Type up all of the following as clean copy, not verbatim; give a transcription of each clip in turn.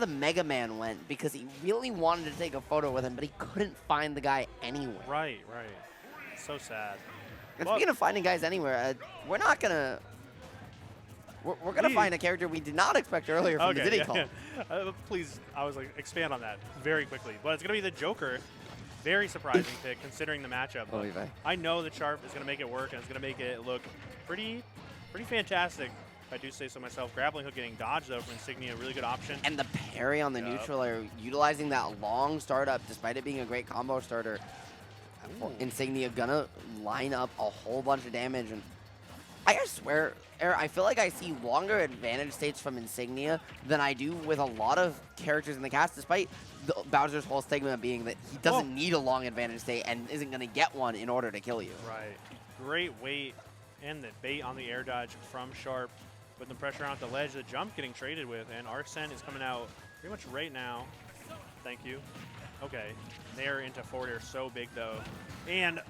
the Mega Man went because he really wanted to take a photo with him, but he couldn't find the guy anywhere. Right, right. So sad. And Well, speaking of finding guys anywhere, we're not gonna. We're gonna find a character we did not expect earlier from the Diddy Kong. Please, I was like, expand on that very quickly. But it's going to be the Joker. Very surprising pick considering the matchup. Oh, yeah. I know that Sharp is going to make it work and it's going to make it look pretty fantastic. If I do say so myself. Grappling hook getting dodged though from Insignia, really good option. And the parry on the neutral air, utilizing that long startup, despite it being a great combo starter. Insignia gonna line up a whole bunch of damage, and I swear, I feel like I see longer advantage states from Insignia than I do with a lot of characters in the cast, despite Bowser's whole stigma being that he doesn't need a long advantage state and isn't going to get one in order to kill you. Right. Great weight and the bait on the air dodge from Sharp. Putting the pressure on the ledge, the jump getting traded with, and Arsene is coming out pretty much right now. Thank you. Okay. They're into forward air so big though. And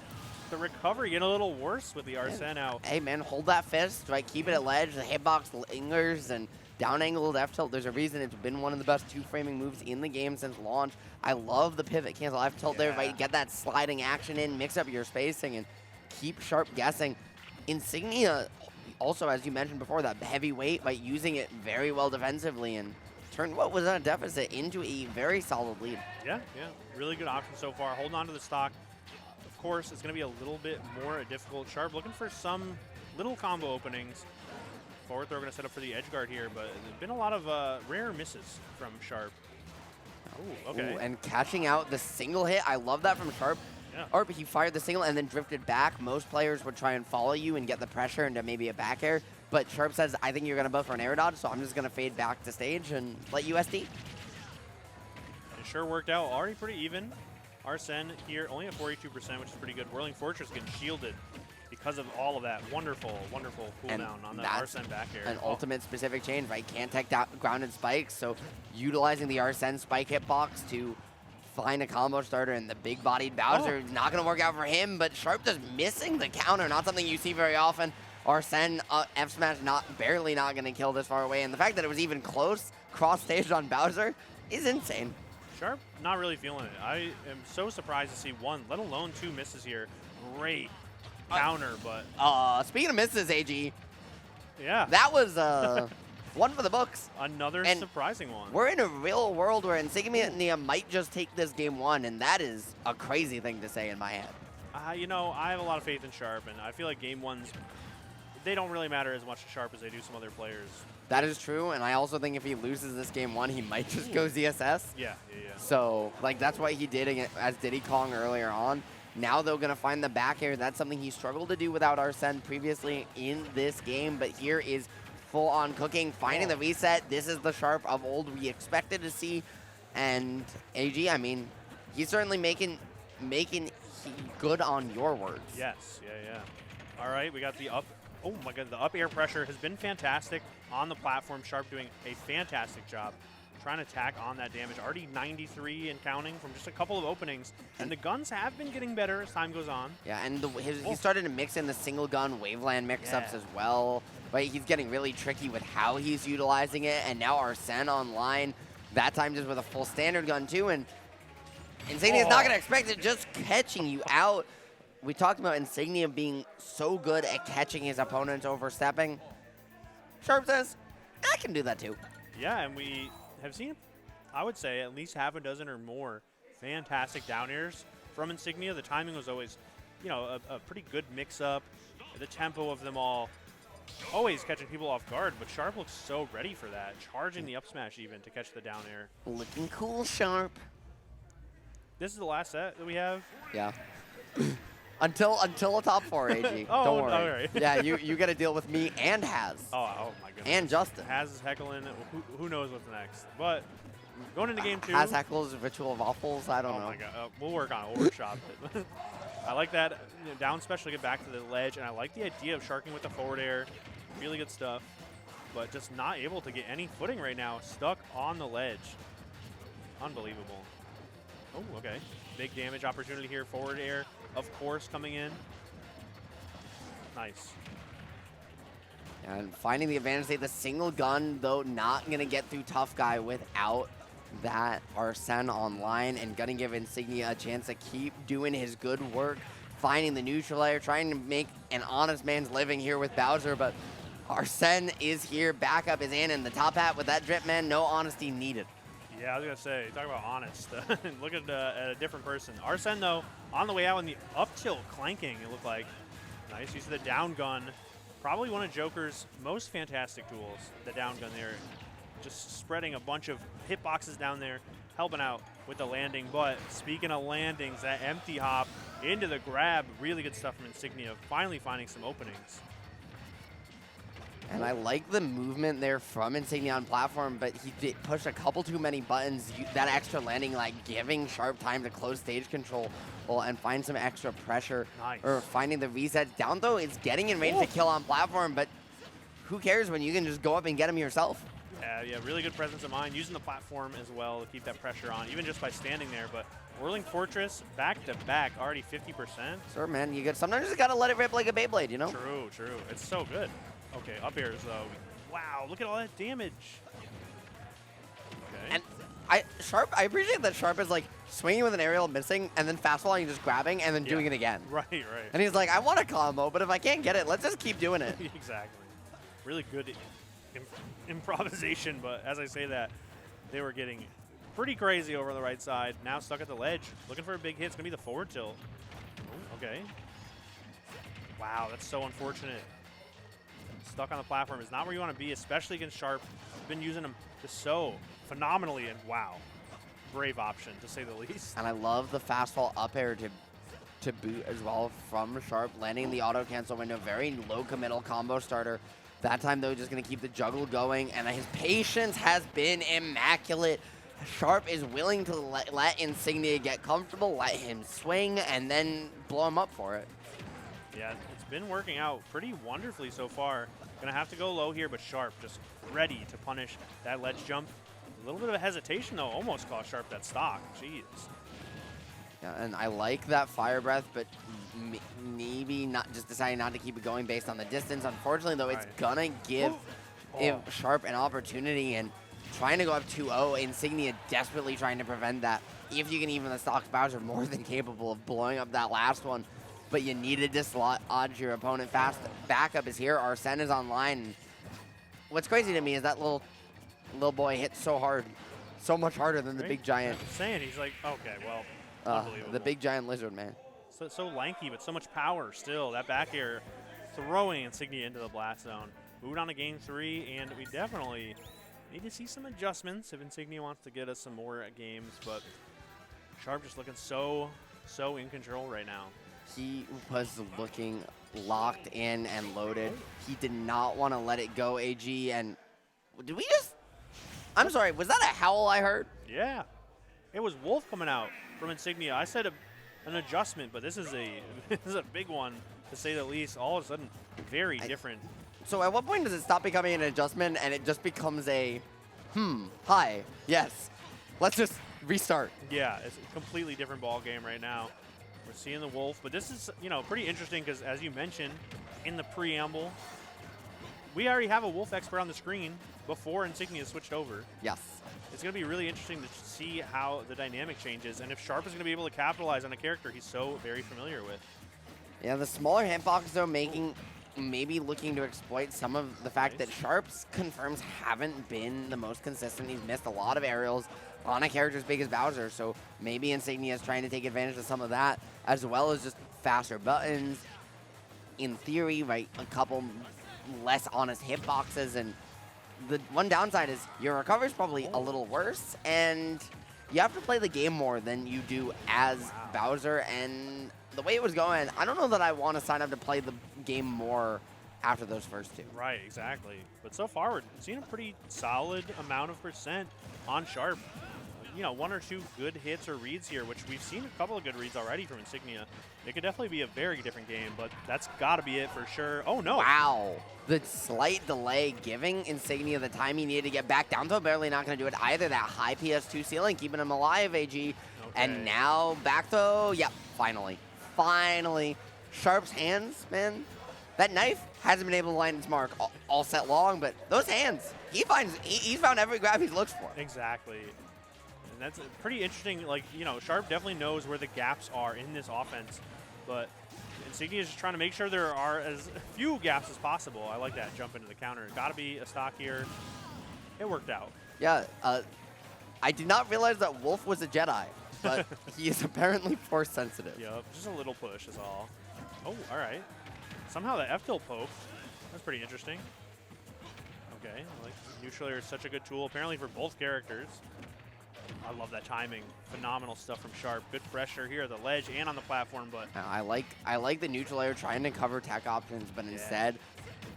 the recovery getting a little worse with the Arsene out. Hey man, hold that fist, right? Keep it at ledge. The hitbox lingers and down angled F tilt. There's a reason it's been one of the best two-framing moves in the game since launch. I love the pivot cancel F tilt there, right? Get that sliding action in, mix up your spacing, and keep Sharp guessing. Insignia, also as you mentioned before, that heavy weight by using it very well defensively and turned what was a deficit into a very solid lead. Yeah. Really good option so far. Holding on to the stock. Of course, it's going to be a little bit more difficult. Sharp looking for some little combo openings. Forward throw going to set up for the edge guard here, but there's been a lot of rare misses from Sharp. Ooh, okay. Ooh, and catching out the single hit. I love that from Sharp. Yeah. Or he fired the single and then drifted back. Most players would try and follow you and get the pressure into maybe a back air. But Sharp says, I think you're going to buff for an air dodge, so I'm just going to fade back to stage and let you SD. It sure worked out. Already pretty even. Arsene here only at 42%, which is pretty good. Whirling Fortress getting shielded because of all of that wonderful, wonderful cooldown on the Arsene back air. An ultimate specific change, right? Can't take grounded spikes, so utilizing the Arsene spike hitbox to find a combo starter, and the big-bodied Bowser not going to work out for him, but Sharp just missing the counter, not something you see very often. Arsene F smash barely not going to kill this far away, and the fact that it was even close cross stage on Bowser is insane. Sharp not really feeling it. I am so surprised to see one, let alone two misses here. Great counter, but speaking of misses, AG, yeah, that was one for the books. Another surprising one. We're in a real world where Insignia might just take this game one, and that is a crazy thing to say in my head. You know, I have a lot of faith in Sharp, and I feel like game ones, they don't really matter as much to Sharp as they do some other players. That is true, and I also think if he loses this game one, he might just go ZSS. Yeah. So, like, that's what he did as Diddy Kong earlier on. Now they're going to find the back air. That's something he struggled to do without Arsene previously in this game, but here is full-on cooking, finding the reset. This is the Sharp of old we expected to see, and AG, I mean, he's certainly making good on your words. Yes, yeah. All right, we got the up. Oh my god, the up air pressure has been fantastic on the platform. Sharp doing a fantastic job trying to tack on that damage. Already 93 and counting from just a couple of openings. And the guns have been getting better as time goes on. Yeah, and he started to mix in the single gun waveland mix-ups as well. But he's getting really tricky with how he's utilizing it. And now Arsene online, that time just with a full standard gun too. And Insignia's not going to expect it, just catching you out. We talked about Insignia being so good at catching his opponents overstepping. Sharp says, I can do that too. Yeah, and we have seen, I would say, at least half a dozen or more fantastic down airs from Insignia. The timing was always, you know, a pretty good mix-up. The tempo of them all, always catching people off guard, but Sharp looks so ready for that. Charging the up smash even to catch the down air. Looking cool, Sharp. This is the last set that we have? Yeah. Until a top four, AG. Oh, don't worry. all right. Yeah, you got to deal with me and Haz. Oh my goodness. And Justin. Haz is heckling. Who knows what's next? But going into game two. Haz heckles Ritual of Waffles. I don't know. Oh my god. We'll work on it. We'll workshop it. I like that down special to get back to the ledge, and I like the idea of sharking with the forward air. Really good stuff. But just not able to get any footing right now. Stuck on the ledge. Unbelievable. Oh, okay. Big damage opportunity here. Forward air, of course, coming in. Nice. And finding the advantage state, the single gun, though, not going to get through Tough Guy without that Arsene online and gonna give Insignia a chance to keep doing his good work, finding the neutral air, trying to make an honest man's living here with Bowser, but Arsene is here, backup is in, and the top hat with that drip, man, no honesty needed. Yeah, I was going to say, talk about honest. Look at a different person. Arsene, though, on the way out in the up tilt clanking, it looked like. Nice use of the down gun. Probably one of Joker's most fantastic tools, the down gun there. Just spreading a bunch of hitboxes down there, helping out with the landing. But speaking of landings, that empty hop into the grab, really good stuff from Insignia, finally finding some openings. And I like the movement there from Insignia on platform, but he did push a couple too many buttons. That extra landing, like giving Sharp time to close stage control and find some extra pressure. Nice. Or finding the reset. Down though is getting in range to kill on platform, but who cares when you can just go up and get him yourself? Yeah, really good presence of mind, using the platform as well to keep that pressure on, even just by standing there. But Whirling Fortress back to back, already 50%. Sure, man. Sometimes you just gotta let it rip like a Beyblade, you know? True. It's so good. Okay, up airs though. Wow, look at all that damage. Okay. And I appreciate that Sharp is like swinging with an aerial, missing, and then fast falling, just grabbing, and then doing it again. Right. And he's like, I want a combo, but if I can't get it, let's just keep doing it. Exactly. Really good improvisation, but as I say that, they were getting pretty crazy over on the right side. Now stuck at the ledge, looking for a big hit. It's gonna be the forward tilt. Oh, okay. Wow, that's so unfortunate. Stuck on the platform is not where you want to be, especially against Sharp. You've been using him just so phenomenally, and wow, brave option to say the least. And I love the fast fall up air to boot as well from Sharp, landing the auto cancel window. Very low committal combo starter. That time though, just gonna keep the juggle going, and his patience has been immaculate. Sharp is willing to let Insignia get comfortable, let him swing, and then blow him up for it. Yeah, it's been working out pretty wonderfully so far. Gonna have to go low here, but Sharp just ready to punish that ledge jump. A little bit of a hesitation though, almost cost Sharp that stock. Jeez. Yeah, and I like that fire breath, but maybe not, just deciding not to keep it going based on the distance. Unfortunately though, it's gonna give Sharp an opportunity, and trying to go up 2-0, Insignia desperately trying to prevent that. If you can even the stocks, Bowser more than capable of blowing up that last one. But you needed to dislodge your opponent fast. Backup is here. Arsene is online. And what's crazy to me is that little boy hit so hard, so much harder than the big giant. I'm saying, he's like, okay, well, unbelievable. The big giant lizard, man. So lanky, but so much power still. That back air throwing Insignia into the blast zone. Moved on to game 3, and we definitely need to see some adjustments if Insignia wants to get us some more games. But Sharp just looking so in control right now. He was looking locked in and loaded. He did not want to let it go, AG. And did we just... I'm sorry, was that a howl I heard? Yeah. It was Wolf coming out from Insignia. I said an adjustment, but this is a big one, to say the least. All of a sudden, very different. So at what point does it stop becoming an adjustment and it just becomes a, hi, yes, let's just restart? Yeah, it's a completely different ball game right now. We're seeing the Wolf, but this is, pretty interesting because, as you mentioned in the preamble, we already have a Wolf expert on the screen before Insignia switched over. Yes. It's going to be really interesting to see how the dynamic changes and if Sharp is going to be able to capitalize on a character he's so very familiar with. Yeah, the smaller hitbox, though, maybe looking to exploit some of the fact that Sharp's confirms haven't been the most consistent. He's missed a lot of aerials on a character as big as Bowser, so maybe Insignia is trying to take advantage of some of that, as well as just faster buttons. In theory, right, a couple less honest hitboxes, and the one downside is your recovery is probably a little worse, and you have to play the game more than you do as Bowser, and the way it was going, I don't know that I want to sign up to play the game more after those first two. Right, exactly. But so far, we're seeing a pretty solid amount of percent on Sharp. One or two good hits or reads here, which we've seen a couple of good reads already from Insignia. It could definitely be a very different game, but that's got to be it for sure. Oh, no. Wow. The slight delay giving Insignia the time he needed to get back down, though barely not going to do it either. That high PS2 ceiling keeping him alive, AG. Okay. And now back, though. Yep, finally. Finally. Sharp's hands, man. That knife hasn't been able to land its mark all set long, but those hands, he's found every grab he's looked for. Exactly. And that's pretty interesting. Like, you know, Sharp definitely knows where the gaps are in this offense, but Insignia is just trying to make sure there are as few gaps as possible. I like that jump into the counter. Got to be a stock here. It worked out. Yeah, I did not realize that Wolf was a Jedi, but he is apparently force sensitive. Yep, just a little push is all. Oh, all right. Somehow the F-tilt poked. That's pretty interesting. Okay, like neutral air is such a good tool apparently for both characters. I love that timing. Phenomenal stuff from Sharp. Good pressure here at the ledge and on the platform, but I like the neutral air trying to cover tech options, but instead,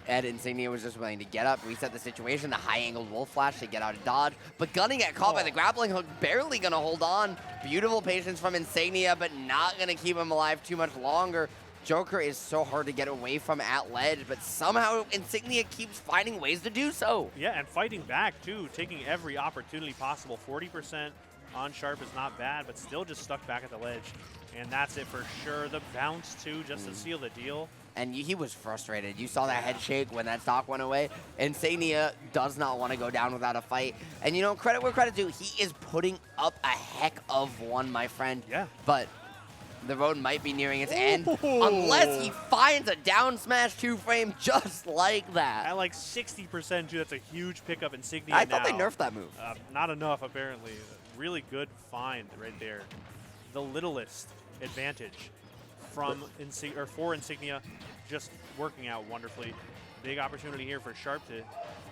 Ed Insignia was just willing to get up, reset the situation, the high-angled wolf flash to get out of dodge, but Gunny got caught by the grappling hook, barely gonna hold on. Beautiful patience from Insignia, but not gonna keep him alive too much longer. Joker is so hard to get away from at ledge, but somehow Insignia keeps finding ways to do so. yeah, and fighting back too, taking every opportunity possible. 40% on Sharp is not bad, but still just stuck back at the ledge. And that's it for sure. The bounce too, just to seal the deal. And he was frustrated. You saw that head shake when that stock went away. Insignia does not want to go down without a fight. And you know, credit where credit's due, he is putting up a heck of one, my friend. Yeah. But the road might be nearing its end unless he finds a down smash 2-frame just like that. At like 60% too, that's a huge pickup. Insignia I thought now. they nerfed that move. Not enough, apparently. Really good find right there. The littlest advantage from for Insignia, just working out wonderfully. Big opportunity here for Sharp to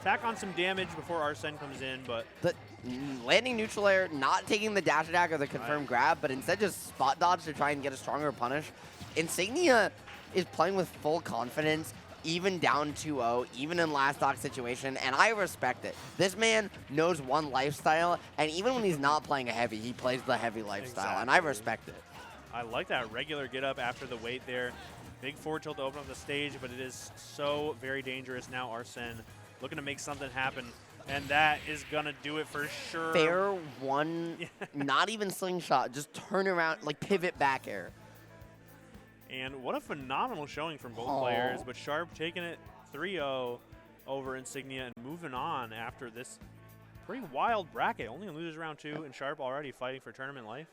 tack on some damage before Arsene comes in, but The landing neutral air, not taking the dash attack or the confirmed grab, but instead just spot dodge to try and get a stronger punish. Insignia is playing with full confidence, even down 2-0, even in last stock situation, and I respect it. This man knows one lifestyle, and even when he's not playing a heavy, he plays the heavy lifestyle, and I respect it. I like that regular get up after the wait there. Big forward tilt to open up the stage, but it is so very dangerous now. Arsene looking to make something happen, and that is going to do it for sure. Fair one, not even slingshot, just turn around, like pivot back air. And what a phenomenal showing from both players, but Sharp taking it 3-0 over Insignia and moving on after this pretty wild bracket. Only loses round 2, and Sharp already fighting for tournament life.